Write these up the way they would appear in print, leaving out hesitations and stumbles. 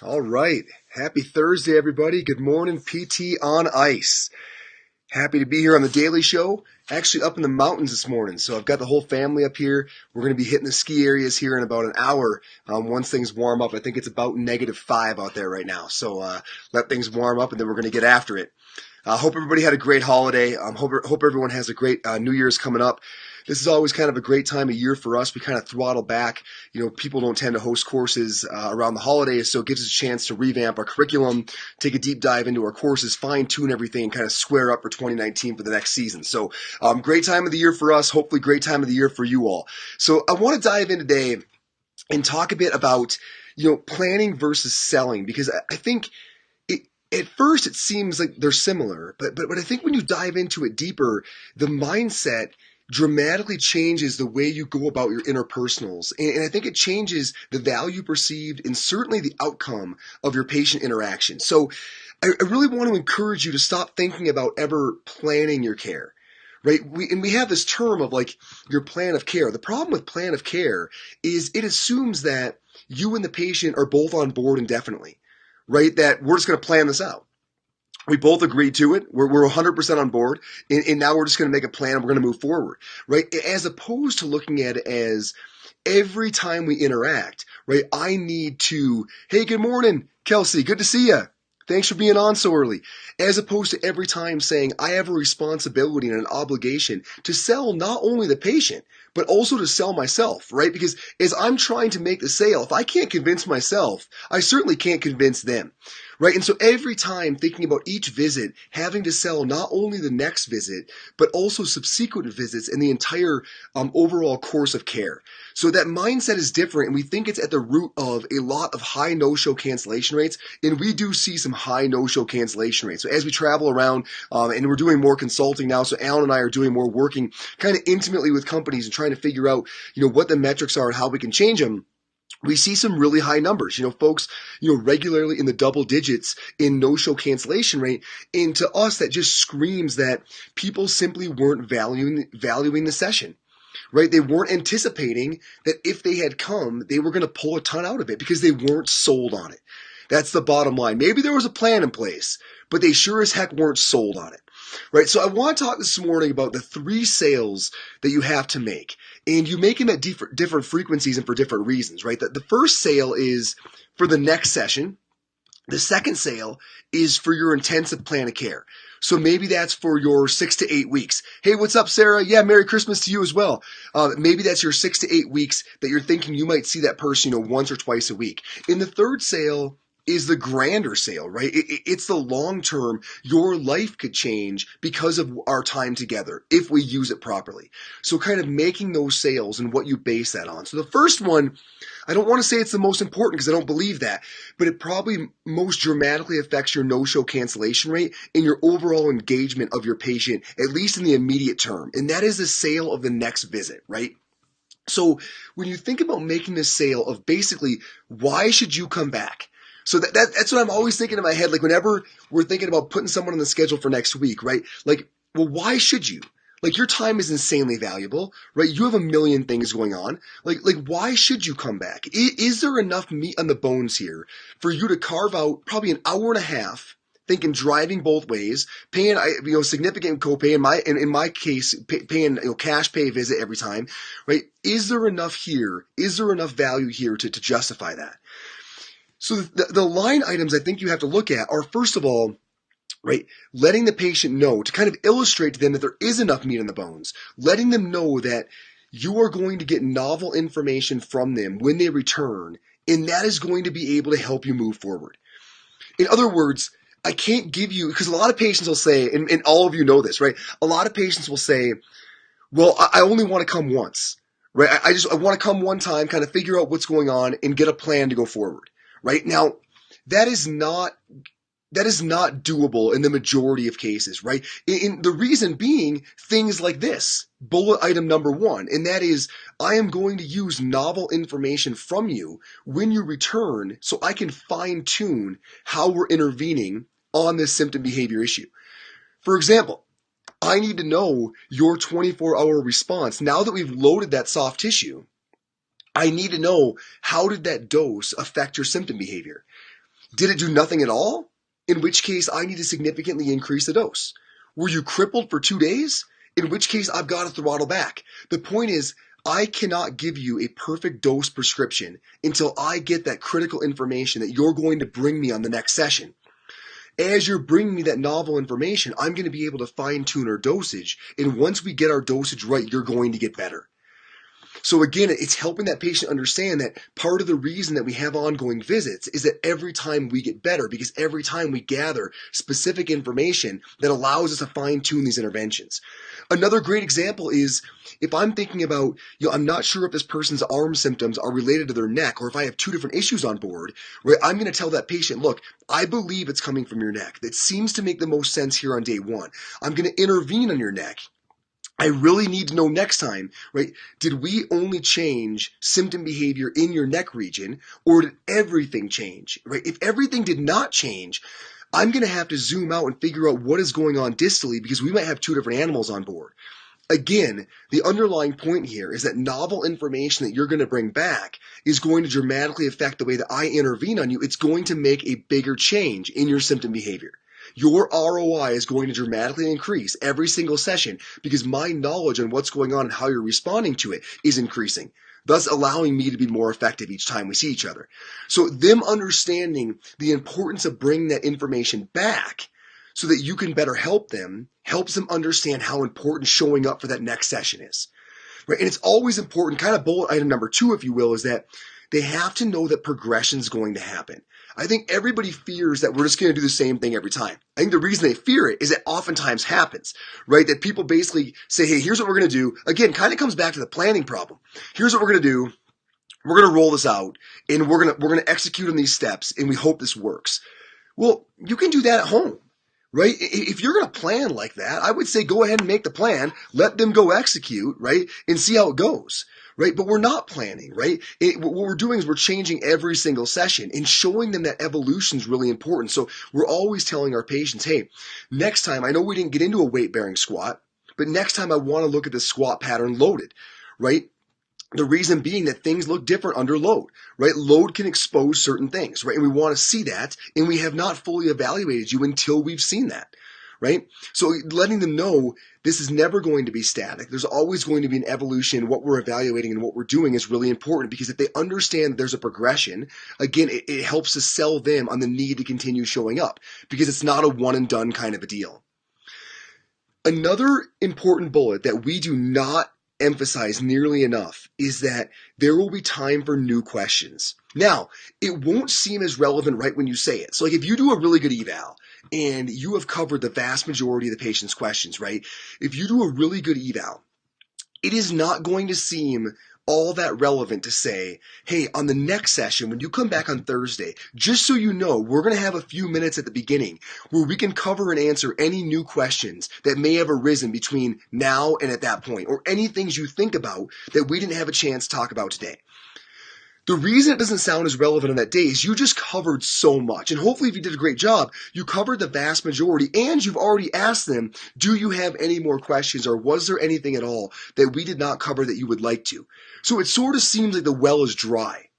All right. Happy Thursday, everybody. Good morning, PT on Ice. Happy to be here on the Daily Show. Actually, up in the mountains this morning. So I've got the whole family up here. We're going to be hitting the ski areas here in about an hour once things warm up. I think it's about -5 out there right now. So let things warm up and then we're going to get after it. Hope everybody had a great holiday. Hope everyone has a great New Year's coming up. This is always kind of a great time of year for us. We kind of throttle back. People don't tend to host courses around the holidays, so it gives us a chance to revamp our curriculum, take a deep dive into our courses, fine tune everything, and kind of square up for 2019 for the next season. So, great time of the year for us. Hopefully, great time of the year for you all. So, I want to dive in today and talk a bit about planning versus selling, because I think at first it seems like they're similar, but I think when you dive into it deeper, the mindset dramatically changes the way you go about your interpersonals. And I think it changes the value perceived and certainly the outcome of your patient interaction. So I really want to encourage you to stop thinking about ever planning your care. Right? We have this term of like your plan of care. The problem with plan of care is it assumes that you and the patient are both on board indefinitely. Right? That we're just going to plan this out. We both agreed to it. We're 100% on board. And now we're just going to make a plan and we're going to move forward. Right? As opposed to looking at it as every time we interact, right? I need to, hey, good morning, Kelsey. Good to see you. Thanks for being on so early. As opposed to every time saying, I have a responsibility and an obligation to sell not only the patient, but also to sell myself, right? Because as I'm trying to make the sale, if I can't convince myself, I certainly can't convince them, right? And so every time thinking about each visit, having to sell not only the next visit, but also subsequent visits and the entire overall course of care. So that mindset is different, and we think it's at the root of a lot of high no-show cancellation rates, and we do see some high no-show cancellation rates. So as we travel around, and we're doing more consulting now, so Alan and I are doing more working kind of intimately with companies and trying to figure out, what the metrics are and how we can change them. We see some really high numbers, folks, regularly in the double digits in no-show cancellation rate. And to us, that just screams that people simply weren't valuing the session. Right? They weren't anticipating that if they had come, they were going to pull a ton out of it because they weren't sold on it. That's the bottom line. Maybe there was a plan in place, but they sure as heck weren't sold on it. Right? So I want to talk this morning about the 3 sales that you have to make. And you make them at different frequencies and for different reasons, right? The first sale is for the next session. The second sale is for your intensive plan of care. So maybe that's for your 6 to 8 weeks. Hey, what's up, Sarah? Yeah, Merry Christmas to you as well. Maybe that's your 6 to 8 weeks that you're thinking you might see that person, once or twice a week. In the third sale is the grander sale, right? It's the long term. Your life could change because of our time together if we use it properly. So kind of making those sales and what you base that on. So the first one, I don't want to say it's the most important because I don't believe that, but it probably most dramatically affects your no-show cancellation rate and your overall engagement of your patient, at least in the immediate term. And that is the sale of the next visit, right? So when you think about making this sale of basically, why should you come back? So that's what I'm always thinking in my head. Like whenever we're thinking about putting someone on the schedule for next week, right? Like, well, why should you? Like your time is insanely valuable, right? You have a million things going on. Like why should you come back? Is there enough meat on the bones here for you to carve out probably an hour and a half, thinking driving both ways, paying significant copay in my case, paying cash pay visit every time, right? Is there enough here? Is there enough value here to justify that? So the line items I think you have to look at are, first of all, right, letting the patient know, to kind of illustrate to them that there is enough meat on the bones, letting them know that you are going to get novel information from them when they return, and that is going to be able to help you move forward. In other words, I can't give you, because a lot of patients will say, and all of you know this, right? A lot of patients will say, well, I only want to come once, right? I want to come one time, kind of figure out what's going on and get a plan to go forward. Right? Now, that is not doable in the majority of cases, right? In the reason being things like this, bullet item number 1, and that is, I am going to use novel information from you when you return so I can fine tune how we're intervening on this symptom behavior issue. For example, I need to know your 24-hour response. Now that we've loaded that soft tissue, I need to know, how did that dose affect your symptom behavior? Did it do nothing at all? In which case, I need to significantly increase the dose. Were you crippled for 2 days? In which case, I've got to throttle back. The point is, I cannot give you a perfect dose prescription until I get that critical information that you're going to bring me on the next session. As you're bringing me that novel information, I'm going to be able to fine tune our dosage. And once we get our dosage right, you're going to get better. So again, it's helping that patient understand that part of the reason that we have ongoing visits is that every time we get better, because every time we gather specific information that allows us to fine tune these interventions. Another great example is if I'm thinking about, I'm not sure if this person's arm symptoms are related to their neck, or if I have two different issues on board, right? I'm going to tell that patient, look, I believe it's coming from your neck. That seems to make the most sense here on day one. I'm going to intervene on your neck. I really need to know next time, right? Did we only change symptom behavior in your neck region, or did everything change, right? If everything did not change, I'm going to have to zoom out and figure out what is going on distally, because we might have two different animals on board. Again, the underlying point here is that novel information that you're going to bring back is going to dramatically affect the way that I intervene on you. It's going to make a bigger change in your symptom behavior. Your ROI is going to dramatically increase every single session because my knowledge on what's going on and how you're responding to it is increasing, thus allowing me to be more effective each time we see each other. So them understanding the importance of bringing that information back so that you can better help them helps them understand how important showing up for that next session is. Right? And it's always important, kind of bullet item number 2, if you will, is that they have to know that progression is going to happen. I think everybody fears that we're just going to do the same thing every time. I think the reason they fear it is that oftentimes happens, right? That people basically say, hey, here's what we're going to do. Again, kind of comes back to the planning problem. Here's what we're going to do. We're going to roll this out and we're going to execute on these steps and we hope this works. Well, you can do that at home. Right? If you're going to plan like that, I would say go ahead and make the plan, let them go execute, right? And see how it goes, right? But we're not planning, right? What we're doing is we're changing every single session and showing them that evolution is really important. So we're always telling our patients, hey, next time, I know we didn't get into a weight-bearing squat, but next time I want to look at the squat pattern loaded, right? The reason being that things look different under load, right? Load can expose certain things, right? And we want to see that, and we have not fully evaluated you until we've seen that, right? So letting them know this is never going to be static. There's always going to be an evolution. What we're evaluating and what we're doing is really important because if they understand that there's a progression, again, it helps to sell them on the need to continue showing up because it's not a one and done kind of a deal. Another important bullet that we do not emphasize nearly enough is that there will be time for new questions. Now, it won't seem as relevant right when you say it. So like if you do a really good eval and you have covered the vast majority of the patient's questions, right? If you do a really good eval, it is not going to seem all that relevant to say, hey, on the next session, when you come back on Thursday, just so you know, we're going to have a few minutes at the beginning where we can cover and answer any new questions that may have arisen between now and at that point, or any things you think about that we didn't have a chance to talk about today. The reason it doesn't sound as relevant on that day is you just covered so much. And hopefully if you did a great job, you covered the vast majority and you've already asked them, do you have any more questions or was there anything at all that we did not cover that you would like to? So it sort of seems like the well is dry.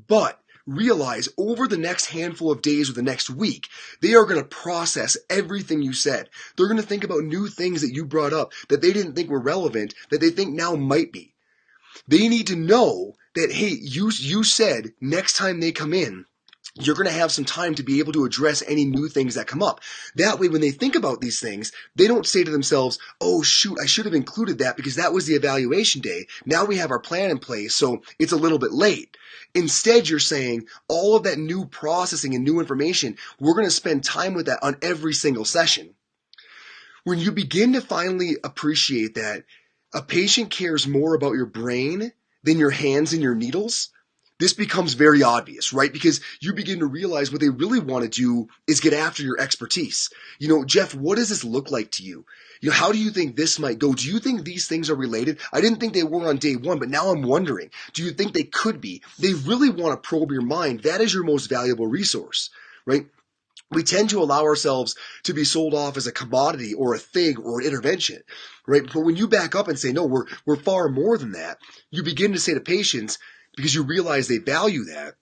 But realize over the next handful of days or the next week, they are going to process everything you said. They're going to think about new things that you brought up that they didn't think were relevant that they think now might be. They need to know that, hey, you said next time they come in, you're going to have some time to be able to address any new things that come up. That way, when they think about these things, they don't say to themselves, oh, shoot, I should have included that because that was the evaluation day. Now we have our plan in place, so it's a little bit late. Instead, you're saying all of that new processing and new information, we're going to spend time with that on every single session. When you begin to finally appreciate that a patient cares more about your brain than your hands and your needles, this becomes very obvious, right? Because you begin to realize what they really want to do is get after your expertise. Jeff, what does this look like to you? How do you think this might go? Do you think these things are related? I didn't think they were on day one, but now I'm wondering, do you think they could be? They really want to probe your mind. That is your most valuable resource, right? We tend to allow ourselves to be sold off as a commodity or a thing or an intervention, right? But when you back up and say, no, we're far more than that, you begin to say to patients, because you realize they value that,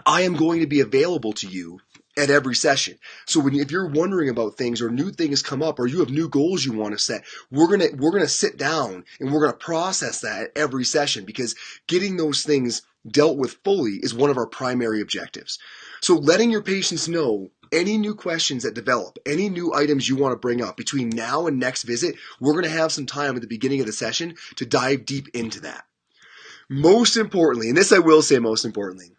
I am going to be available to you at every session. So if you're wondering about things or new things come up or you have new goals you want to set, we're gonna sit down and we're gonna process that at every session, because getting those things dealt with fully is one of our primary objectives. So letting your patients know any new questions that develop, any new items you want to bring up between now and next visit, we're going to have some time at the beginning of the session to dive deep into that. Most importantly, and this I will say most importantly,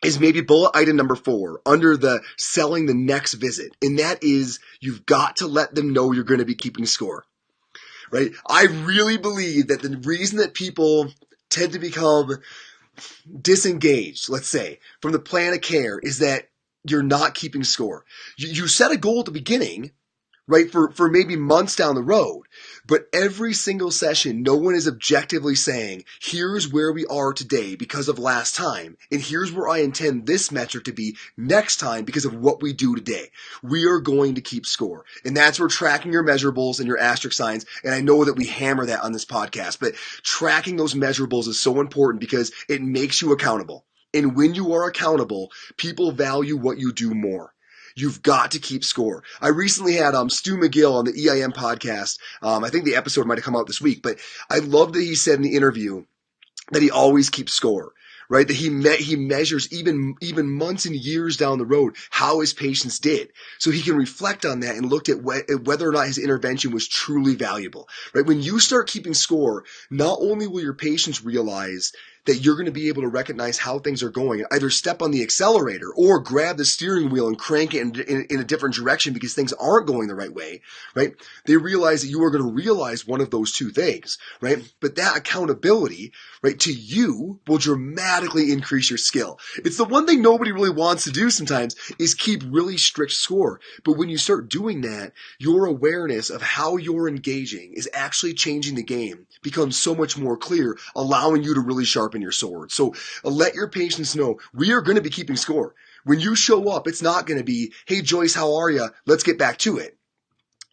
is maybe bullet item number 4 under the selling the next visit. And that is, you've got to let them know you're going to be keeping score, right? I really believe that the reason that people tend to become disengaged, let's say, from the plan of care is that you're not keeping score. You set a goal at the beginning, right, for maybe months down the road. But every single session, no one is objectively saying, here's where we are today because of last time, and here's where I intend this metric to be next time because of what we do today. We are going to keep score. And that's where tracking your measurables and your asterisk signs, and I know that we hammer that on this podcast, but tracking those measurables is so important because it makes you accountable. And when you are accountable, people value what you do more. You've got to keep score. I recently had Stu McGill on the EIM podcast. I think the episode might have come out this week, but I love that he said in the interview that he always keeps score, right? That he measures even months and years down the road how his patients did, so he can reflect on that and look at whether or not his intervention was truly valuable, right? When you start keeping score, not only will your patients realize that you're going to be able to recognize how things are going, either step on the accelerator or grab the steering wheel and crank it in a different direction because things aren't going the right way, right? They realize that you are going to realize one of those two things, right? But that accountability, right, to you will dramatically increase your skill. It's the one thing nobody really wants to do sometimes is keep really strict score. But when you start doing that, your awareness of how you're engaging is actually changing the game becomes so much more clear, allowing you to really sharpen your sword. So let your patients know we are going to be keeping score. When you show up, it's not going to be, hey, Joyce, how are you? Let's get back to it.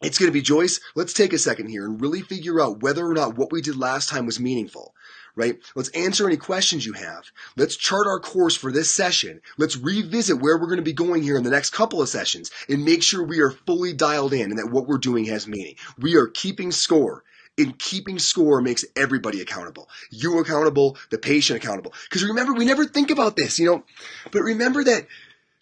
It's going to be, Joyce, let's take a second here and really figure out whether or not what we did last time was meaningful, right? Let's answer any questions you have. Let's chart our course for this session. Let's revisit where we're going to be going here in the next couple of sessions and make sure we are fully dialed in and that what we're doing has meaning. We are keeping score. And keeping score makes everybody accountable. You accountable, the patient accountable. Because remember, we never think about this, but remember that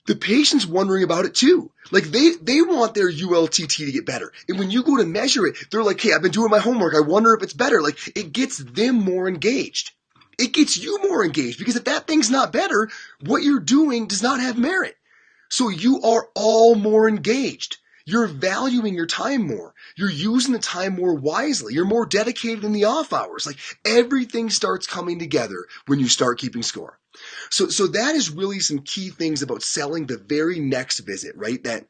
the patient's wondering about it too. Like they want their ULTT to get better. And when you go to measure it, they're like, hey, I've been doing my homework. I wonder if it's better. Like it gets them more engaged. It gets you more engaged because if that thing's not better, what you're doing does not have merit. So you are all more engaged. You're valuing your time more. You're using the time more wisely. You're more dedicated in the off hours. Like everything starts coming together when you start keeping score. So that is really some key things about selling the very next visit, right? That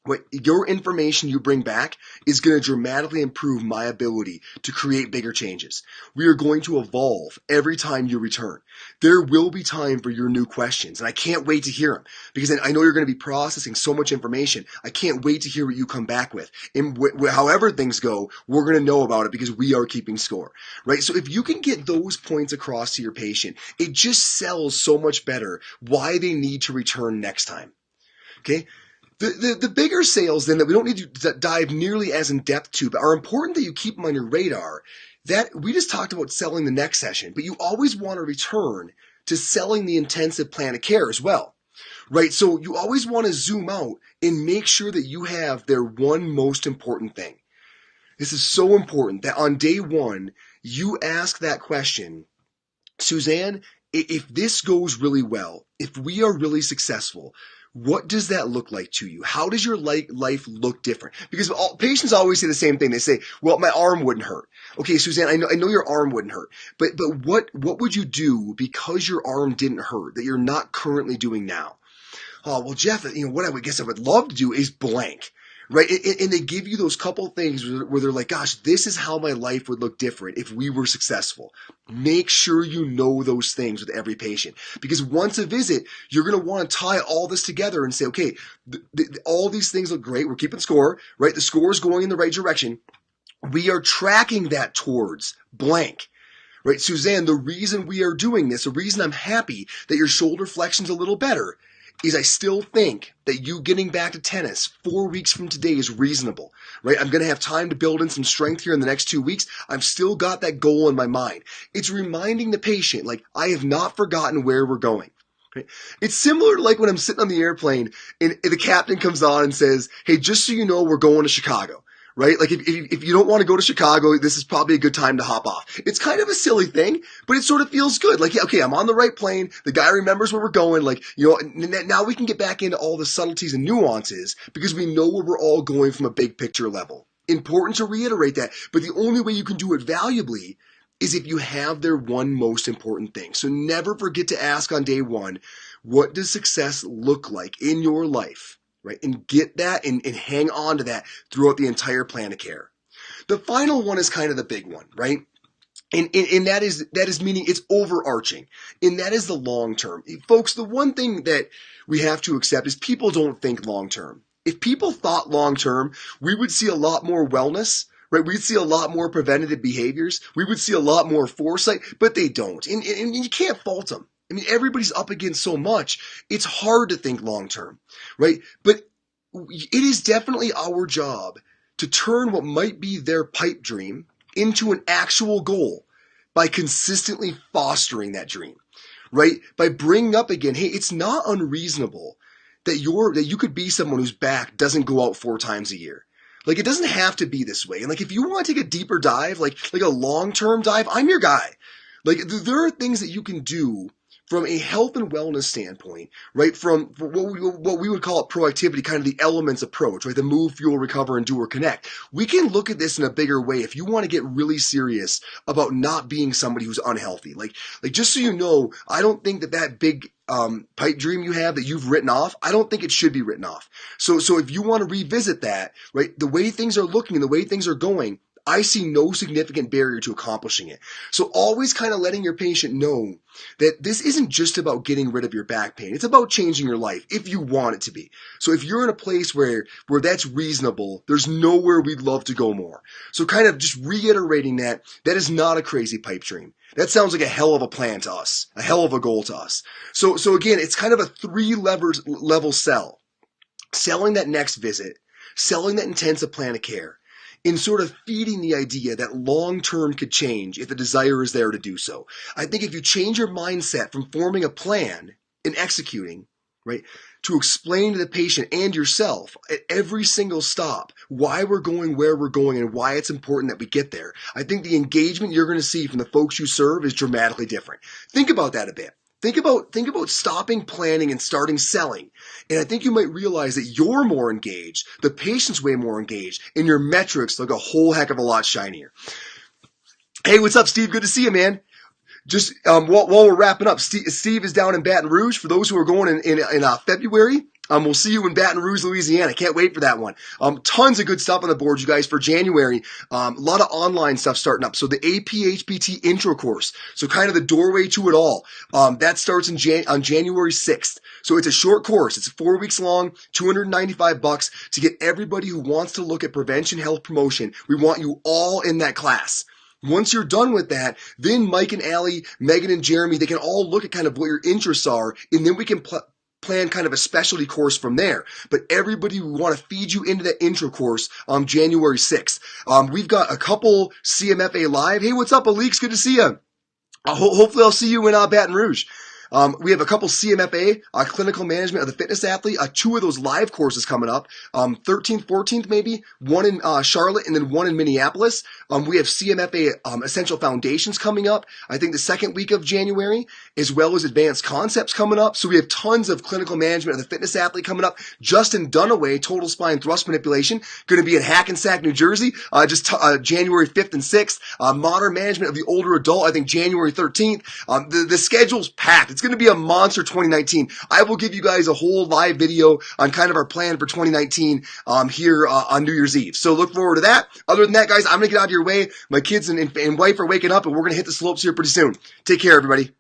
what your information you bring back is going to dramatically improve my ability to create bigger changes. We are going to evolve every time you return. There will be time for your new questions, and I can't wait to hear them because I know you're going to be processing so much information. I can't wait to hear what you come back with. And however things go, we're going to know about it because we are keeping score, right? So if you can get those points across to your patient, it just sells so much better why they need to return next time, okay? The bigger sales then that we don't need to dive nearly as in depth to, but are important that you keep them on your radar, that we just talked about selling the next session, but you always want to return to selling the intensive plan of care as well, right? So you always want to zoom out and make sure that you have their one most important thing. This is so important that on day one, you ask that question, Suzanne, if this goes really well, if we are really successful, what does that look like to you? How does your life look different? Because patients always say the same thing. They say, well, my arm wouldn't hurt. Okay, Suzanne, I know your arm wouldn't hurt. But what would you do because your arm didn't hurt that you're not currently doing now? Oh, well, Jeff, what I would love to do is blank. Right? And they give you those couple things where they're like, gosh, this is how my life would look different if we were successful. Make sure you know those things with every patient. Because once a visit, you're going to want to tie all this together and say, okay, all these things look great. We're keeping score, right? The score is going in the right direction. We are tracking that towards blank. right? Suzanne, the reason we are doing this, the reason I'm happy that your shoulder flexion's a little better is I still think that you getting back to tennis 4 weeks from today is reasonable, right? I'm going to have time to build in some strength here in the next 2 weeks. I've still got that goal in my mind. It's reminding the patient, like, I have not forgotten where we're going. Okay? It's similar to like when I'm sitting on the airplane and the captain comes on and says, hey, just so you know, we're going to Chicago. Right? Like if you don't want to go to Chicago, this is probably a good time to hop off. It's kind of a silly thing, but it sort of feels good. Like, yeah, okay, I'm on the right plane. The guy remembers where we're going. Like, now we can get back into all the subtleties and nuances because we know where we're all going from a big picture level. Important to reiterate that, but the only way you can do it valuably is if you have their one most important thing. So never forget to ask on day one, what does success look like in your life? Right? And get that and hang on to that throughout the entire plan of care. The final one is kind of the big one, right? And that is meaning it's overarching. And that is the long term. Folks, the one thing that we have to accept is people don't think long term. If people thought long term, we would see a lot more wellness, right? We'd see a lot more preventative behaviors. We would see a lot more foresight, but they don't. And you can't fault them. I mean, everybody's up against so much. It's hard to think long term, right? But it is definitely our job to turn what might be their pipe dream into an actual goal by consistently fostering that dream, right? By bringing up again, hey, it's not unreasonable that you could be someone whose back doesn't go out 4 times a year. Like, it doesn't have to be this way. And like, if you want to take a deeper dive, like a long-term dive, I'm your guy. Like, there are things that you can do from a health and wellness standpoint, right, from what we would call it proactivity, kind of the elements approach, right, the move, fuel, recover, endure, connect. We can look at this in a bigger way if you want to get really serious about not being somebody who's unhealthy. Like just so you know, I don't think that big pipe dream you have that you've written off, I don't think it should be written off. So if you want to revisit that, right, the way things are looking and the way things are going, I see no significant barrier to accomplishing it. So always kind of letting your patient know that this isn't just about getting rid of your back pain. It's about changing your life if you want it to be. So if you're in a place where that's reasonable, there's nowhere we'd love to go more. So kind of just reiterating that is not a crazy pipe dream. That sounds like a hell of a plan to us, a hell of a goal to us. So again, it's kind of a 3-level sell. Selling that next visit, selling that intensive plan of care, in sort of feeding the idea that long-term could change if the desire is there to do so. I think if you change your mindset from forming a plan and executing, right, to explain to the patient and yourself at every single stop why we're going where we're going and why it's important that we get there, I think the engagement you're going to see from the folks you serve is dramatically different. Think about that a bit. Think about stopping planning and starting selling. And I think you might realize that you're more engaged, the patient's way more engaged, and your metrics look a whole heck of a lot shinier. Hey, what's up, Steve? Good to see you, man. Just while we're wrapping up, Steve is down in Baton Rouge. For those who are going in February, we'll see you in Baton Rouge, Louisiana. Can't wait for that one. Tons of good stuff on the board, you guys, for January. A lot of online stuff starting up. So the APHPT intro course, so kind of the doorway to it all, that starts on January 6th. So it's a short course. It's 4 weeks long, $295 to get everybody who wants to look at prevention, health, promotion. We want you all in that class. Once you're done with that, then Mike and Allie, Megan and Jeremy, they can all look at kind of what your interests are, and then we can plan kind of a specialty course from there. But everybody, we want to feed you into that intro course on January 6th. We've got a couple CMFA live. Hey, what's up, Alix? Good to see you. Hopefully I'll see you in Baton Rouge. We have a couple CMFA, clinical management of the fitness athlete, 2 of those live courses coming up, 13th, 14th maybe, one in Charlotte and then one in Minneapolis. We have CMFA Essential Foundations coming up, I think the second week of January, as well as Advanced Concepts coming up. So we have tons of clinical management of the fitness athlete coming up. Justin Dunaway, Total Spine Thrust Manipulation, going to be in Hackensack, New Jersey, January 5th and 6th. Modern management of the older adult, I think January 13th. The schedule's packed. It's going to be a monster 2019. I will give you guys a whole live video on kind of our plan for 2019 here on New Year's Eve. So look forward to that. Other than that, guys, I'm going to get out of your way. My kids and wife are waking up, and we're going to hit the slopes here pretty soon. Take care, everybody.